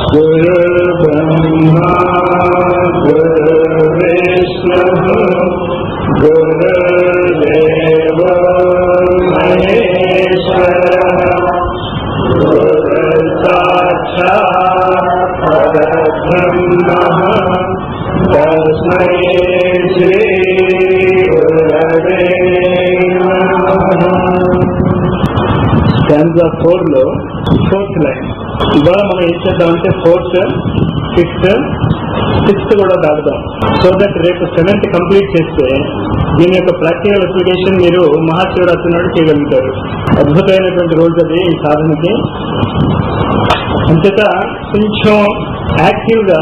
गुरुर्ब्रह्मा गुरुर्विष्णुः गुरुर्देवो महेश्वरः गुरुर्साक्षात् परब्रह्मः तस्मै श्री गुरवे नमः. స్టాంజా 4 లో 4th లైన్. ఇవాళ మనం ఏం చేద్దామంటే 4th, 5th, 6th కూడా దాటుదాం. సో దట్ రేపు 7th కంప్లీట్ చేస్తే దీని యొక్క ప్రాక్టికల్ అప్లికేషన్ మీరు మహాశివరాత్రి నాడు చేయగలుగుతారు. అద్భుతమైనటువంటి రోజు అది ఈ సాధనకి. అంతటా కొంచెం యాక్టివ్ గా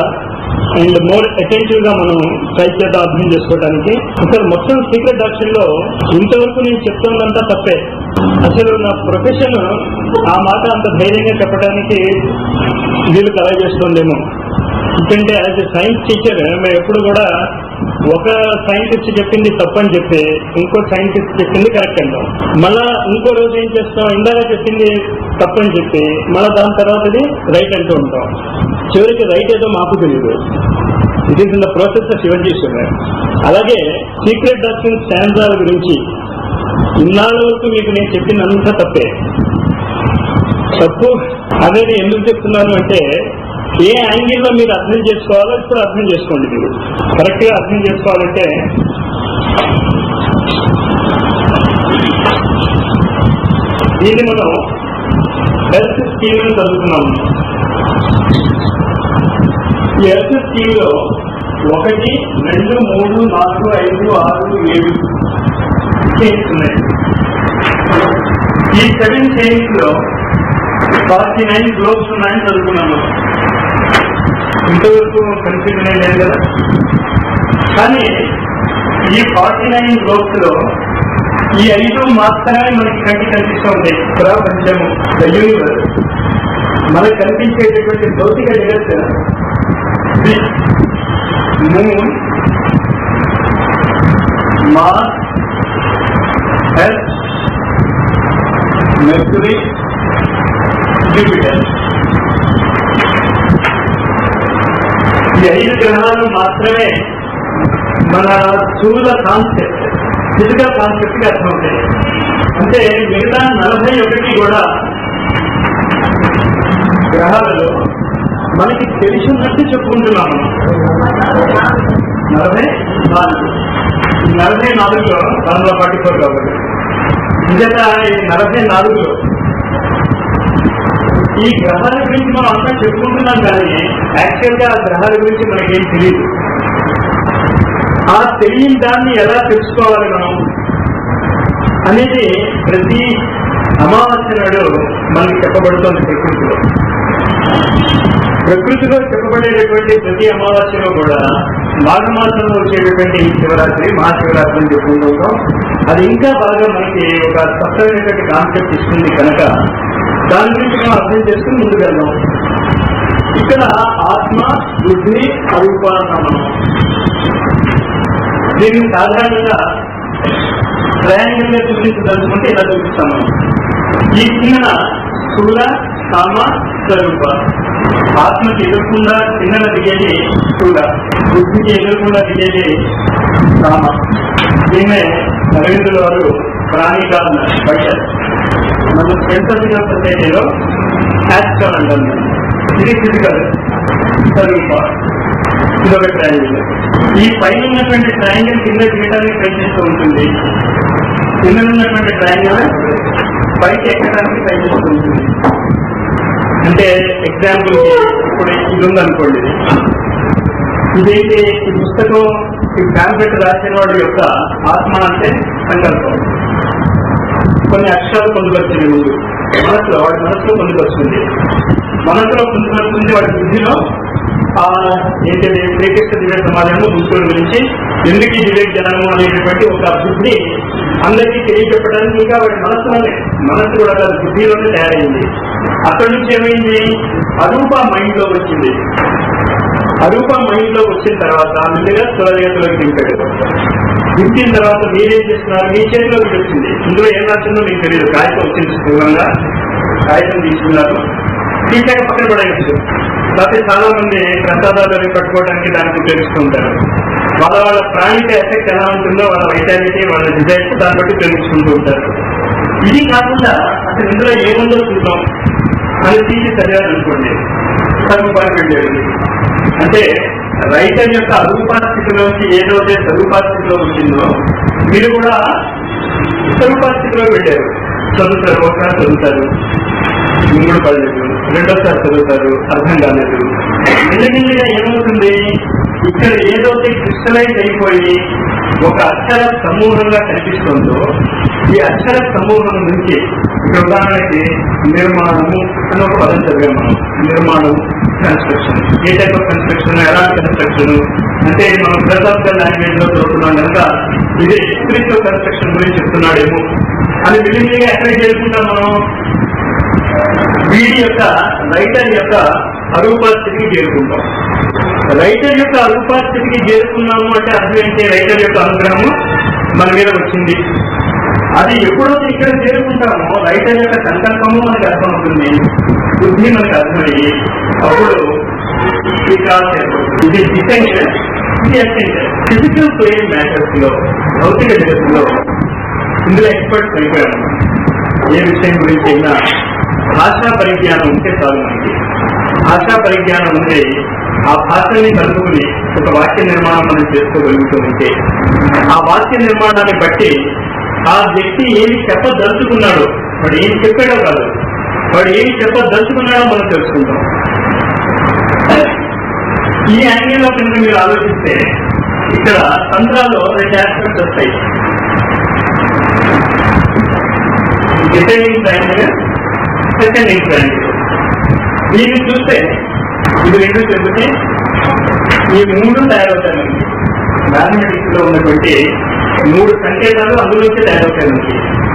అండ్ మోర్ అటెంటివ్ గా మనం ట్రై చేద్దాం అర్థం చేసుకోవడానికి. అసలు మొత్తం సీక్రెట్ డాక్టర్ లో ఇంతవరకు నేను చెప్తున్నంతా తప్పే. అసలు నా ప్రొఫెషన్ ఆ మాట అంత ధైర్యంగా చెప్పడానికి వీళ్ళు కలగజేస్తుందేమో. ఎందుకంటే యాజ్ ఎ సైన్స్ టీచర్ మేము ఎప్పుడు కూడా ఒక సైంటిస్ట్ చెప్పింది తప్పని చెప్పి ఇంకో సైంటిస్ట్ చెప్పింది కరెక్ట్ అంటాం. మళ్ళా ఇంకో రోజు ఏం చేస్తాం, ఇందాక చెప్పింది తప్పని చెప్పి మళ్ళా దాని తర్వాత అది రైట్ అంటూ ఉంటాం. చివరికి రైట్ ఏదో మాకు తెలియదు. It is in the process of evolution. అలాగే సీక్రెట్ డాక్టర్ స్టాంజాల గురించి ఇన్నాళ్ళ వరకు మీకు నేను చెప్పినంత తప్పే. తప్పు అనేది ఎందుకు చెప్తున్నాను అంటే ఏ యాంగిల్లో మీరు అర్థం చేసుకోవాలో ఇప్పుడు అర్థం చేసుకోండి. మీరు కరెక్ట్ గా అర్థం చేసుకోవాలంటే దీన్ని మనం హెల్త్ స్కీమ్ ని చదువుతున్నాము. ఈ హెల్త్ స్కీమ్ లో 1, 2, 3, 4, 5, 6, 7 చైన్స్ ఉన్నాయి. ఈ 7 చైన్స్ లో 49 గ్లోబ్స్ ఉన్నాయని చదువుకున్నాము. ఇంతవరకు కన్ఫ్యూజన్ ఏం లేదు కదా. కానీ ఈ 49 గ్లోబ్స్ లో ఈ 5 మాత్రమే మనకి కంటికి కనిపిస్తూ ఉంటాయి. ప్రపంచము, ద యూనివర్స్, మనకు కనిపించేటటువంటి భౌతిక జగత్, moon, Mars, earth, Mercury, Jupiter. ఈ 5 గ్రహాలు మాత్రమే మన స్థూల కాన్సెప్ట్, ఫిజికల్ కాన్సెప్ట్ కి అర్థం ఉంటాయి. అంటే మిగతా 41 కూడా గ్రహాలలో మనకి తెలిసినట్టు చెప్పుకుంటున్నాము. 44. ఈ 44లో 44 కాబట్టి నిజంగా ఈ 44లో ఈ గ్రహాల గురించి మనం అంతా చెప్పుకుంటున్నాం. కానీ యాక్చువల్ గా ఆ గ్రహాల గురించి మనకేం తెలియదు. ఆ తెలియని దాన్ని ఎలా తెలుసుకోవాలి మనం అనేది ప్రతి అమావాస్య నాడు మనకి చెప్పబడుతోంది. ప్రకృతిలో చెప్పబడేటటువంటి ప్రతి అమావాస్యలో కూడా మాఘమాసంలో వచ్చేటటువంటి ఈ శివరాత్రి, మహాశివరాత్రి అని చెప్పుకుంటూ ఉంటాం. అది ఇంకా బాగా మనకి ఒక స్పష్టమైనటువంటి కాన్సెప్ట్ ఇస్తుంది కనుక దాని గురించి మనం అర్థం చేసుకుని ముందుకు వెళ్దాం. ఇక్కడ ఆత్మ, బుద్ధి, అరూప మనం దీన్ని సాధారణంగా ట్రయాంగిల్ గా చూపించదలుచుకుంటే ఇలా చూపిస్తాం మనం. ఈ చిన్న స్థూల, కామ, స్వరూప. ఆత్మకి ఎదుర్కొండా చిన్నన దిగేది స్థూల, బుద్ధికి ఎదుర్కొండా దిగేది కామ. దీన్నే అరవిందుల వారు ప్రాణికాల బయట మన సెన్సర్గా సొసైటీలో యాక్చువల్ అంటారు. ఇది ఫిజికల్ స్వరూప. ఇదొక ట్రయాంగిల్. ఈ పైన ఉన్నటువంటి ట్రయాంగిల్ కింద దిగడానికి ప్రయత్నిస్తూ ఉంటుంది. కింద ఉన్నటువంటి ట్రయాంగిల్ పైకి ఎక్కడానికి ప్రయత్నిస్తూ ఉంటుంది. అంటే ఎగ్జాంపుల్ ఇప్పుడు ఇది ఉందనుకోండి. ఇదైతే ఈ పుస్తకం, ఈ ప్యాంప్లెట్ రాసిన వాడి యొక్క ఆత్మ అంటే సంకల్పం. కొన్ని అక్షరాలు పొందుపరిచింది ముందు మనసులో, వాడి మనసులో పొందుపరుస్తుంది. మనసులో పొందుపరుస్తుంది వాడి బుద్ధిలో. ఏంటంటే శ్రీకృష్ణ దివ్య సమాజంలో బుద్ధుల గురించి ఎందుకు ఈ దివ్య జనము అనేటటువంటి ఒక బుద్ధి అందరికీ తెలియజెప్పడానికి ఇంకా వాడి మనసు కూడా బుద్ధిలోనే తయారైంది. అక్కడి నుంచి ఏమైంది, అరూప మైండ్ లో వచ్చింది. అరూప మైండ్ లో వచ్చిన తర్వాత ముందుగా స్థూలదేవతలోకి దింపాడు. దింపిన తర్వాత మీరేం చేస్తున్నారు, మీ చేతిలోకి వచ్చింది. ఇందులో ఏం రాసిందో మీకు తెలియదు. కాగితం వచ్చింది స్థూలంగా, కాగితం తీసుకున్నారు, తీసాక పక్కన పడేయచ్చు. లేకపోతే చాలా మంది ప్రసాదాలు కట్టుకోవడానికి దానికి ఉపయోగిస్తుంటారు. వాళ్ళ ప్రాణిక ఎఫెక్ట్ ఎలా ఉంటుందో, వాళ్ళ వైటాలిటీ, వాళ్ళ డిజైన్స్ దాన్ని బట్టి ఉపయోగించుకుంటూ ఉంటారు. ఇది కాకుండా అసలు ఇందులో ఏముందో చూద్దాం అని తీసి చదివారనుకోండి, స్వరూపానికి వెళ్ళేది. అంటే రైటర్ యొక్క అరూపాస్థితిలోకి ఏదైతే స్వరూపాస్థితిలో ఉంటుందో మీరు కూడా స్వరూపాస్థితిలో వెళ్ళారు. చదువుతారు, ఒకసారి చదువుతారు, మూడు పడలేదు, రెండోసారి చదువుతారు, అర్థం కాలేదు. మెల్లిమెల్లిగా ఏమవుతుంది, ఇక్కడ ఏదైతే క్రిస్టలైజ్ అయిపోయి ఒక అక్షర సమూహంగా కనిపిస్తుందో ఈ అక్షర సమూహం నుంచి ఇక్కడ ఉదాహరణకి నిర్మాణము అని ఒక పదం చదివాం మనం. నిర్మాణం, construction. A type of construction, ఎలాంటి కన్స్ట్రక్షన్ అంటే మనం ఫిలాసాఫికల్ లాంగ్వేజ్ లో చదువుతున్నాం కనుక ఇది స్పిరిచువల్ కన్స్ట్రక్షన్ గురించి చెప్తున్నాడేమో అని విలీనంగా ఎక్కడికి చేరుకుంటాం మనం? వీడి యొక్క రైటర్ యొక్క అరూపాస్థితికి చేరుకుంటాం. రైటర్ యొక్క అరూపాస్థితికి చేరుకున్నాము అంటే అర్థం ఏంటి? రైటర్ యొక్క అనుగ్రహము మన మీద వచ్చింది. అది ఎప్పుడైతే ఇక్కడ చేరుకుంటామో రైటర్ యొక్క సంకల్పము మనకు అర్థమవుతుంది, బుద్ధి మనకు అర్థమయ్యి అప్పుడు ఈ క్లాస్ ఏర్పడుతుంది. ఇది డిసెన్షన్, ఇది అసెన్షన్. ఫిజికల్ ప్లేన్ మ్యాటర్స్ లో, భౌతిక జగత్తులో ఇందులో ఎక్స్పర్ట్స్ అయిపోయాము. ఏ విషయం గురించి అయినా భాషా పరిజ్ఞానం ఉంటే చాలు. మనకి భాషా పరిజ్ఞానం ఉంటే ఆ భాషని కలుపుకుని ఒక వాక్య నిర్మాణం మనం చేసుకోగలుగుతూ ఉంటే ఆ వాక్య నిర్మాణాన్ని బట్టి ఆ వ్యక్తి ఏమి చెప్పదలుచుకున్నాడో, వాడు ఏం చెప్పాడో కాదు, వాడు ఏమి చెప్పదలుచుకున్నాడో మనం తెలుసుకుంటాం. ఈ యాంగిల్ లో కనుక మీరు ఆలోచిస్తే ఇక్కడ తంత్రాల్లో 2 ఆస్పెక్ట్స్ వస్తాయి. Designing triangle, seconding triangle. దీన్ని చూస్తే ఇది 2 చెబితే ఈ 3 తయారవుతాయి. మ్యాథమెటిక్స్ లో ఉన్నటువంటి 3 సంకేతాలు అందులోకి తయారవుతాయి.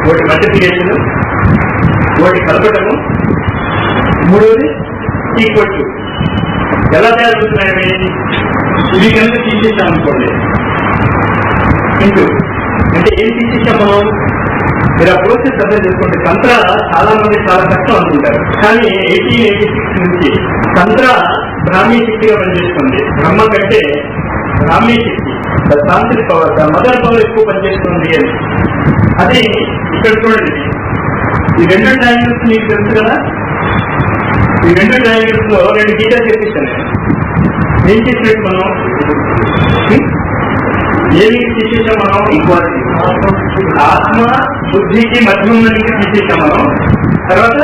ఒకటి మల్టిప్లికేషన్, ఒకటి కలపటము, మూడోది ఈక్వల్ టు. ఎలా తయారవుతున్నాయి? ఇవి కనుక తీసేసాం అనుకోండి, ఇంటూ అంటే ఏం తీసేసాం మనం? మీరు ఆ ప్రోసెస్ అర్థం చేసుకోండి. తంత్ర చాలా మంది చాలా కష్టం అనుకుంటారు, కానీ 1886 నుంచి తంత్ర బ్రాహ్మీ శక్తిగా పనిచేస్తుంది. బ్రహ్మ కంటే బ్రాహ్మీ శక్తి, తాంత్రిక పవర్, మదర్ పవర్ ఎక్కువ పనిచేస్తుంది అని. అది ఇక్కడ చూడండి, ఈ 2 ట్రయాంగిల్స్ మీకు తెలుసు కదా. ఈ 2 ట్రయాంగిల్స్ లో 2 గీతలు చేపిస్తాను. ఏం చేసినట్టు మనం ఏమి తీసేసాం మనం? ఈక్వాలిటీ. ఆత్మ బుద్ధికి మధ్య ఉన్నది తీసేసాం మనం. తర్వాత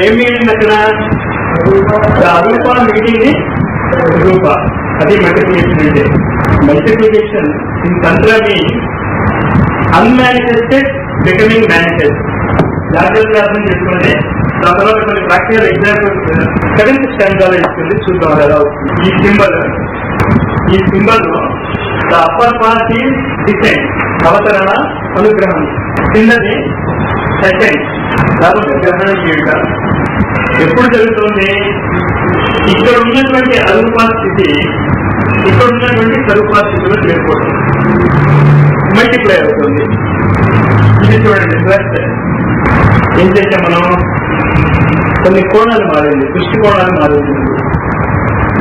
ఏం మీటింగ్ అక్కడ? అరూప మీటింగ్ రూప. అది మల్టిప్లికేషన్. అంటే multiplication in Tantra means unmanifested becoming manifest. జాగ్రత్తగా అర్థం చేసుకోండి. దాని తర్వాత కొన్ని ప్రాక్టికల్ ఎగ్జాంపుల్స్ 7th స్టాండర్డ్ ఇస్తుంది, చూద్దాం ఎలా అవుతుంది. ఈ symbol the upper part is descent, అవతరణ, అనుగ్రహం. కిందది సెకండ్, దాదాపు గ్రహణం చేయడం. ఎప్పుడు జరుగుతుంది? ఇక్కడ ఉన్నటువంటి అరూపాస్థితి ఇక్కడ ఉన్నటువంటి స్వరూపాస్థితిలో చేరుకోవడం, మల్టిప్లై అవుతుంది. ఇది చూడండి, ప్లస్ ఏం చేసాం మనం? కొన్ని కోణాలు మారింది, దృష్టికోణాలు మారింది.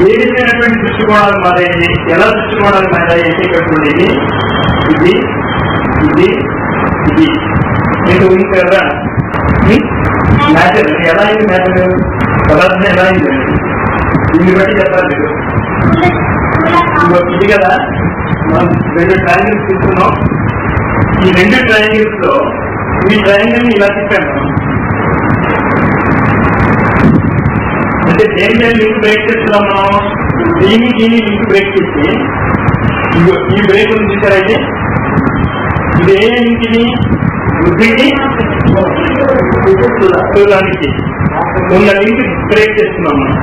ఏ విధమైనటువంటి దృష్టికోణాలు మారాయి? ఎలా దృష్టికోణాలు మారాయి అంటే ఇక్కడ చూడండి, ఇది ఇది ఇది మీకు ఊహించారా? మ్యాటర్ ఎలా అయింది? మ్యాటర్ పదార్థం ఎలా అయింది? దీన్ని బట్టి చెప్పాలి మీరు. ఇది కదా మనం 2 ట్రయాంగిల్స్ తీసుకున్నాం. ఈ 2 ట్రయాంగిల్స్ లో ఈ ట్రయాంగిల్ ని ఇలా తిప్పాను. అంటే దేని లింక్ బ్రేక్ చేస్తున్నాం మనం? దీన్ని లింక్ బ్రేక్ చేసి ఈ బ్రేక్ ఉంది చూసారైతే ఇది ఏ లింక్? ఇది బుద్ధికి స్థూలానికి ఉన్న లింక్ బ్రేక్ చేస్తున్నాం మనం.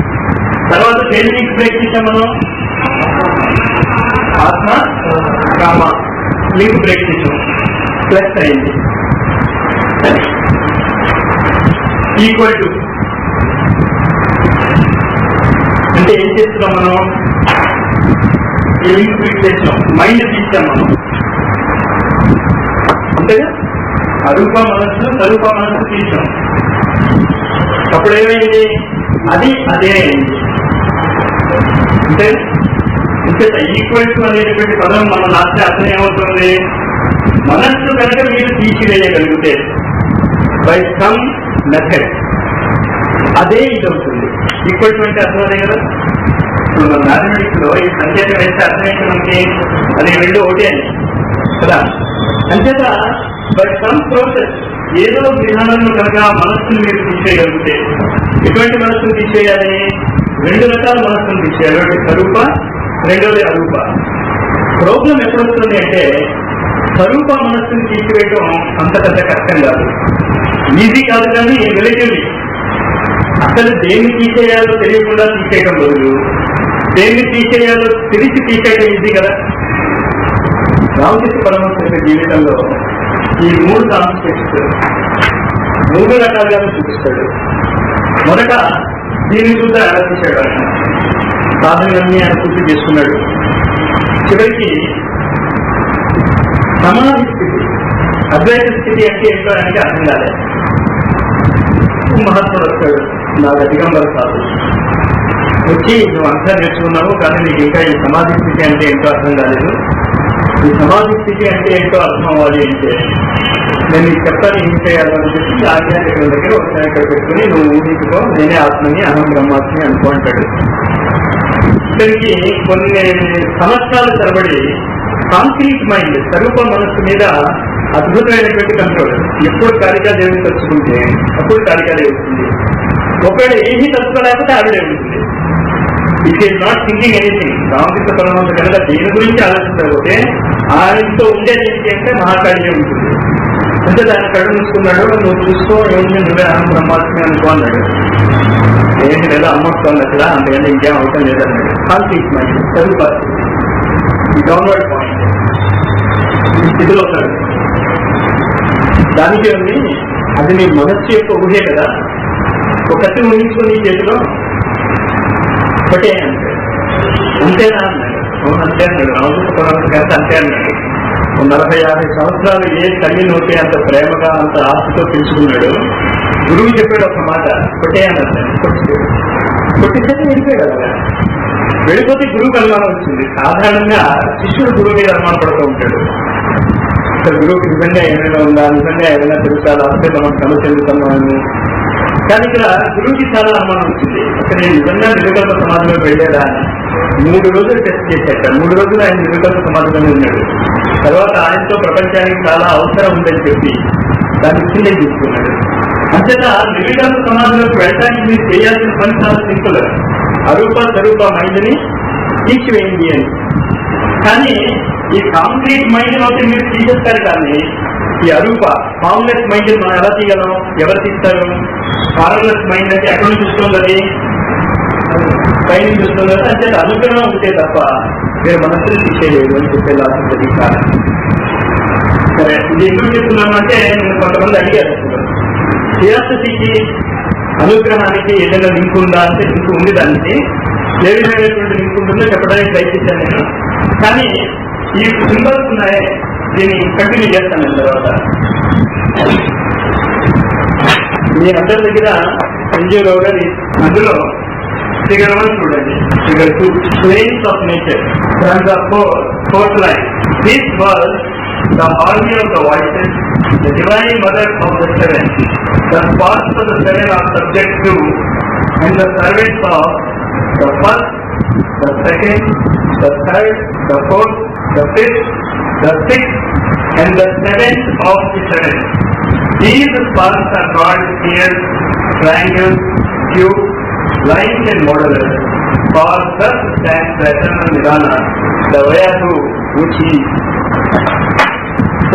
తర్వాత దేని లింక్ బ్రేక్ చేసాం మనం? ఆత్మ కామ లింక్ బ్రేక్ చేసాం, ప్లస్ అయింది. ఈక్వల్ టు అంటే ఏం చేస్తున్నాం మనం? ఈ లింక్ బ్రేక్ చేసాం, మైండ్ తీసాం మనం. అంతేగా? అరూప మనస్సు, స్వరూప మనస్సు తీసాం. అప్పుడు ఏమైంది? అది అదే అయింది. అంటే ఈక్వల్ టు అనేటువంటి పదం మనం రాస్తే అర్థం ఏమవుతుంది? మనస్సు కనుక మీరు తీసివేయగలిగితే బై సమ్ మెథడ్ అదే ఇది అవుతుంది. ఈక్వల్ టు అంటే అర్థం అదే కదా. ఇప్పుడు మన మ్యాథమెటిక్స్ లో ఈ సంకేతం వేస్తే అర్థం ఏంటి మనకి? అది రెండు ఒకటి అని కదా. అంచేత బై సమ్ ప్రోసెస్ ఏదో విధానంలో కనుక మనస్సును మీరు తీసేయగలిగితే, ఎటువంటి మనస్సును తీసేయాలి? రెండు రకాల మనస్సును తీసేయాలి. ఒకటి స్వరూప, రెండోది అరూప. ప్రాబ్లం ఎప్పుడు వస్తుంది అంటే స్వరూప మనస్సును తీసివేయడం అంత పెద్ద కష్టం కాదు, ఈజీ కాదు. కానీ రిలేటివ్లీ అసలు దేన్ని తీసేయాలో తెలియకుండా తీసేయడం బదులు దేన్ని తీసేయాలో తెలిసి తీసేయడం ఈజీ కదా. రామకృష్ణ పరమహంస యొక్క జీవితంలో ఈ మూడు కాన్సెప్ట్స్ మూడు రకాలుగా చూపిస్తాడు. మొదట దీన్ని చూద్దా ఎలా తీసాడు ఆయన, సాధనలన్నీ ఆయన పూర్తి చేసుకున్నాడు. చివరికి సమాధి స్థితి, అద్వైత స్థితి అంటే ఏంటో ఆయనకి అర్థం కాలేదు. మహాత్ముడు వస్తాడు, నాకు దిగంబర సాధు వచ్చి నువ్వు అంతా నేర్చుకున్నావు, కానీ నీకు ఇంకా ఈ సమాధి స్థితి అంటే ఏంటో అర్థం కాలేదు. ఈ సమాధి స్థితి అంటే ఏంటో అర్థం అవ్వాలి అంటే నేను నీకు చెప్తాను ఏం చేయాలని చెప్పి ఆధ్యాత్మిక దగ్గర ఒకసారి ఇక్కడ పెట్టుకుని నువ్వు ఊహించుకో, నేనే ఆత్మని అహం బ్రహ్మాస్మి అనుకో అంటాడు. ఇక్కడికి కొన్ని సంవత్సరాల తరబడి కాంక్రీట్ మైండ్, స్వరూప మనస్సు మీద అద్భుతమైనటువంటి కంట్రోల్. ఎప్పుడు కాళికాదేవిని తలుచుకుంటే అప్పుడు కాళికాదేవి వస్తుంది. ఒకవేళ ఏమీ తలుచుకోలేకపోతే ఆవిడే ఉంటుంది. It is not thinking anything. Ramakrishna Paramahansa కనుక దేని గురించి ఆలోచించకపోతే ఆయనతో ఉండేది ఏంటి అంటే మహాకాళిగా ఉంటుంది. అంటే దాన్ని కళ్ళు మూసుకున్నాడు, నువ్వు చూసుకో ఏముంది, నువ్వే అహం బ్రహ్మాస్మి అనుకో అన్నాడు. ఏంటి లేదా అమ్మొస్తుంది అక్కడ, అంతకంటే ఇంకేం అవసరం లేదన్నాడు. కాన్ఫ్లిక్ట్ మైండ్, స్వరూప డౌన్వర్డ్ పాయింట్ ఈ స్థితిలో ఉన్నాడు. దానికి ఉంది అది నీ మనస్సు యొక్క ఊహే కదా. ఒక కత్తి ఊహించుకుని నీ చేతిలో ఒకటే అంటే అంతేనా అన్నాడు. అవును అంతే అన్నాడు. రామకృష్ణ పరమహంస గారు అంతే అన్నాడు. 40-50 సంవత్సరాలు ఏ తల్లి నోటి అంత ప్రేమగా అంత ఆశతో తెలుసుకున్నాడు. గురువు చెప్పాడు ఒక మాట, ఒకటే అన్నాడు. కొట్టిస్తే వెళ్ళిపోయాడు కదా. వెళ్ళిపోతే గురువుకి అనుమానం వచ్చింది. సాధారణంగా శిష్యుడు గురువు మీద అనుమానం పడుతూ ఉంటాడు. అసలు గురువుకి నిజంగా ఏమైనా ఉందా, నిజంగా ఏమైనా తెలుసా, లేకపోతే మనం కళ చెందుతున్నాను. కానీ ఇక్కడ గురువుకి చాలా అనుమానం వచ్చింది. అసలు నేను నిజంగా నిర్వికల్ప సమాధిలోకి వెళ్ళేదా అని 3 రోజులు టెస్ట్ చేశాక 3 రోజులు ఆయన నిర్వికల్ప సమాధిలోనే ఉన్నాడు. తర్వాత ఆయనతో ప్రపంచానికి చాలా అవసరం ఉందని చెప్పి దాన్ని చిన్న తీసుకున్నాడు. అంతేత నిర్వికల్ప సమాధిలోకి వెళ్ళడానికి మీరు చేయాల్సిన పని చాలా సింపుల్. అరూప స్వరూప మైండ్ ని తీసివేయండి అని. కానీ ఈ కాంక్రీట్ మైండ్ అయితే మీరు తీసేస్తారు, కానీ ఈ అరూప ఫార్మ్లెస్ మైండ్ మనం ఎలా తీయగలం? ఎవరు తీస్తారు? ఫార్మ్లెస్ మైండ్ అంటే ఎక్కడ నుంచి చూస్తుంది, అది పైన చూస్తుంది. అంటే అనుగ్రహం ఉంటే తప్ప మీరు మనస్సుని తీసేయలేదు అని చెప్పే లాభం కాదు. సరే, ఇది ఎందుకు చెప్తున్నాను అంటే నేను కొంతమంది అడిగారు, థియాసఫీకి అనుగ్రహానికి ఏదైనా లింక్ ఉందా అంటే లింక్ ఉంది. దానికి ఏ విధమైనటువంటి లింక్ ఉంటుందో చెప్పడానికి ప్రయత్నించాను నేను. కానీ ఈ సింబల్స్ ఉన్నాయే, దీన్ని కంటిన్యూ చేస్తాను తర్వాత. మీ అందరి దగ్గర ఎన్జిఓ గారి అందులో ఫిగర్ 1 చూడండి, ఫిగర్ 2 ప్లేన్స్ ఆఫ్ నేచర్. దాంట్లో fourth line, this was the army of the voices, the divine mother of the seven, the sparks of the seven are subject to and the servants of the first, the second, the third, the fourth, the fifth, the sixth, and the seventh of the seven. These sparks are called spheres, triangles, cubes, lines, and modulars. For thus stands the eternal Nirvana, the Vayatu, which is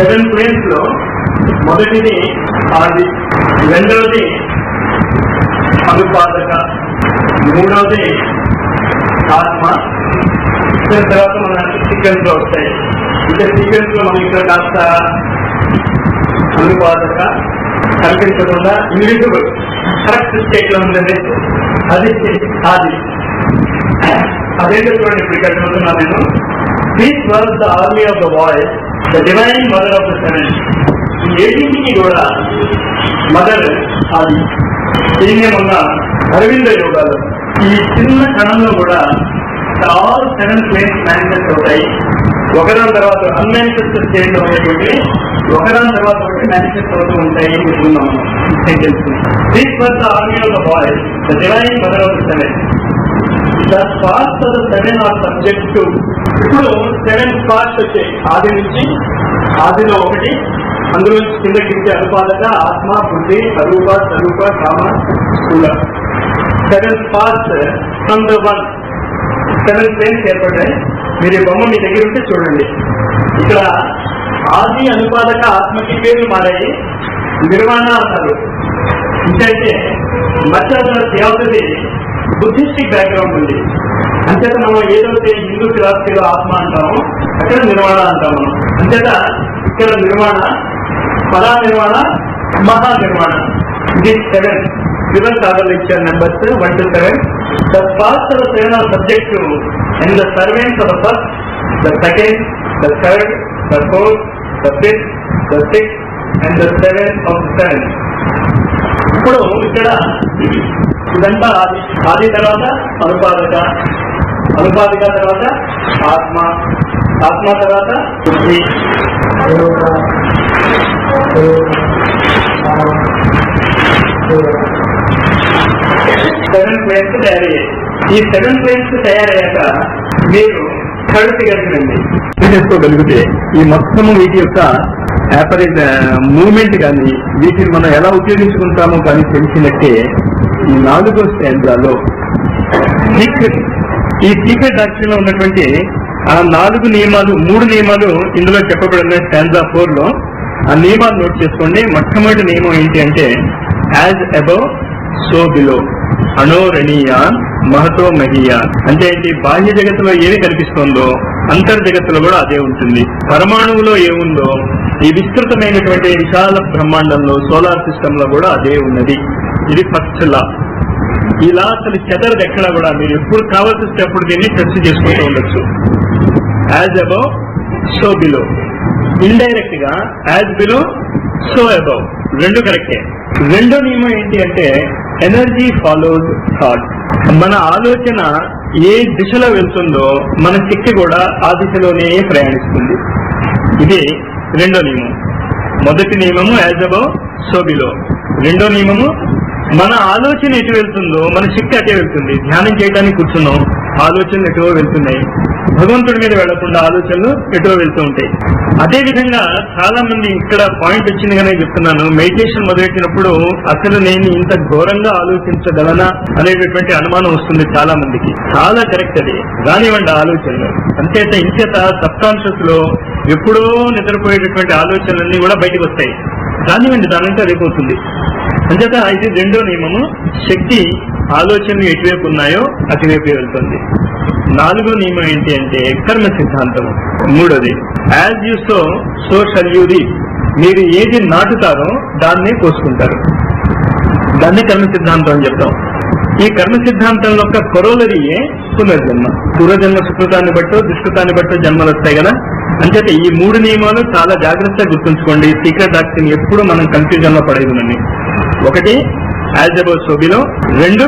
7 planes లో మొదటిది ఆది, రెండవది అనుపాదక, మూడవది ఆత్మ. తర్వాత మన sequence లో వస్తాయి. ఇంకా సీక్వెన్స్ లో మనం ఇక్కడ కాస్త అనుపాదక కల్పించకుండా ఇన్విజిబుల్ కరెక్ట్ స్టేట్ లో ఉందండి, అది అదేంటో చూడండి. ఇప్పుడు ఇక్కడ చూస్తున్నా నేను, this was the army of the voice, the divine mother of the seven. ఈ ఏడింటికి కూడా మదర్ అది. దీన్నే మొన్న అరవింద యోగాలు ఈ చిన్న కణంలో కూడా ఆల్ 7 ప్లేన్స్ మేనిఫెస్ట్ అవుతాయి. ఒకదాని తర్వాత అన్మానిఫెస్ట్ స్టేట్ అనేటువంటి ఒకదాని తర్వాత ఒకటి మేనిఫెస్ట్ అవుతూ ఉంటాయి అనుకున్నాం. This was the army of the boy, the divine mother of the 7. The sparks of the 7 are subject to. ఇప్పుడు 7 స్పార్క్స్ వచ్చాయి ఆది నుంచి. ఆదిలో ఒకటి, అందులో కిందకి అనుపాదక, ఆత్మ, బుద్ధి, అరూప, స్వరూప, కామ, స్థూల. 7 స్పార్క్స్ ఫ్రమ్ ద 1. 7 ప్లేన్స్ ఏర్పడ్డాయి. మీరు ఈ బొమ్మ మీ దగ్గర ఉంటే చూడండి. ఇక్కడ ఆది, అనుపాదక, ఆత్మకి పేర్లు మారాయి. నిర్వాణ అంటారు. ఇంకైతే మధ్యది బుద్ధిస్టిక్ బ్యాక్గ్రౌండ్ ఉంది. అంతేత మనం ఏదైతే హిందూ ఫిలాసఫీలో ఆత్మ అంటామో అక్కడ నిర్వాణ అంటాం మనం. అంతేత ఇక్కడ నిర్వాణ, పరానిర్వాణ, మహానిర్వాణ. ఇది 7 given order lecture numbers 1 to 7. The first of the 7 are subject to, and the servants of the first, the second, the third, the fourth, the fifth, the sixth, and the 7th of the 7. ఇప్పుడు ఇక్కడ ఇదంతా ఆది తర్వాత అనుపాదక, అనుపాదిక తర్వాత ఆత్మ, ఆత్మ తర్వాత బుద్ధి, 7 ప్లేన్స్ తయారయ్యాయి. ఈ 7 ప్లేన్స్ తయారయ్యాక మీరు థర్డ్ ఫిగర్ రండి చేసుకోగలిగితే ఈ మొత్తము వీటి యొక్క యాపరేజ్ మూవ్మెంట్ కానీ వీటిని మనం ఎలా ఉపయోగించుకుంటామో కానీ తెలిసినట్టే ఈ 4వ స్టాండ్లో సీక్రెట్, ఈ సీక్రెట్ డాక్టర్ లో ఉన్నటువంటి ఆ 4 నియమాలు, 3 నియమాలు ఇందులో చెప్పబడిన స్టాండ్లా 4లో ఆ నియమాలు నోట్ చేసుకోండి. మొట్టమొదటి నియమం ఏంటి అంటే as above so below, అణోరణీయాన్ Mahato మహీయాన్. అంటే ఏంటి? బాహ్య జగత్తులో ఏమి కనిపిస్తుందో అంతర్జగత్తులో కూడా అదే ఉంటుంది. పరమాణువులో ఏముందో ఈ విస్తృతమైనటువంటి విశాల బ్రహ్మాండంలో, సోలార్ సిస్టమ్ లో కూడా అదే ఉన్నది. ఇది ఫస్ట్ లా. ఈ లా అసలు చెదరదు ఎక్కడ కూడా. మీరు ఎప్పుడు కావాల్సి వస్తే అప్పుడు దీన్ని టెస్ట్ చేసుకుంటూ ఉండొచ్చు. As above so below. Indirect గా యాజ్ బిలో సో అబౌవ్, రెండు కరెక్టే. రెండో నియమం ఏంటి అంటే ఎనర్జీ ఫాలోస్ థాట్. మన ఆలోచన ఏ దిశలో వెళ్తుందో మన శక్తి కూడా ఆ దిశలోనే ప్రయాణిస్తుంది. ఇది రెండో నియమం. మొదటి నియమము యాజ్ అబౌవ్ సో బిలో. రెండో నియమము మన ఆలోచన ఎటు వెళ్తుందో మన శక్తి అటే వెళ్తుంది. ధ్యానం చేయడానికి కూర్చున్నాం, ఆలోచనలు ఎటువో వెళ్తున్నాయి. భగవంతుడి మీద వెళ్లకుండా ఆలోచనలు ఎటువో వెళ్తూ ఉంటాయి. అదే విధంగా చాలా మంది ఇక్కడ పాయింట్ వచ్చిందిగానే చెప్తున్నాను, మెడిటేషన్ మొదలెట్టినప్పుడు అసలు నేను ఇంత ఘోరంగా ఆలోచించగలనా అనేటటువంటి అనుమానం వస్తుంది చాలా మందికి. చాలా కరెక్ట్ అది. రానివ్వండి ఆలోచనలు. అంతేత ఇంచేత సబ్ కాన్షియస్ లో ఎప్పుడో నిద్రపోయేటటువంటి ఆలోచనలన్నీ కూడా బయటకు వస్తాయి. రానివ్వండి, దానంటే అదిపోతుంది. అంచేత ఇది రెండో నియమము. శక్తి ఆలోచనలు ఎటువైపు ఉన్నాయో అటువైపు వెళ్తుంది. 4వ నియమం ఏంటి అంటే కర్మ సిద్ధాంతం. మూడోది as you so so shall you reap. మీరు ఏది నాటుతారో దాన్నే కోసుకుంటారు. దాన్ని కర్మ సిద్ధాంతం అని చెప్తాం. ఈ కర్మ సిద్ధాంతంలో ఒక కొరోలరీయే పునర్జన్మ. పూర్వజన్మ సుకృతాన్ని బట్టో దుష్కృతాన్ని బట్టో జన్మలు వస్తాయి కదా. అంచేత ఈ 3 నియమాలు చాలా జాగ్రత్తగా గుర్తుంచుకోండి. సీక్రెట్ డాక్టర్ ఎప్పుడు మనం కన్ఫ్యూజన్ లో పడేదునండి. ఒకటి as above so below, 2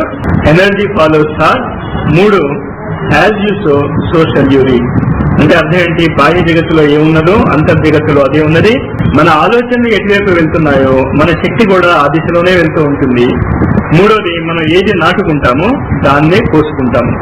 energy follows thought, 3 as you so so shall you reap. అంటే అర్థం ఏంటి? బాహ్య జగత్తులో ఏమున్నదో అంతర్జగత్తులో అదే ఉన్నది. మన ఆలోచనలు ఎటువైపు వెళ్తున్నాయో మన శక్తి కూడా ఆ దిశలోనే వెళ్తూ ఉంటుంది. మూడోది మనం ఏది నాటుకుంటామో దాన్నే కోసుకుంటాము.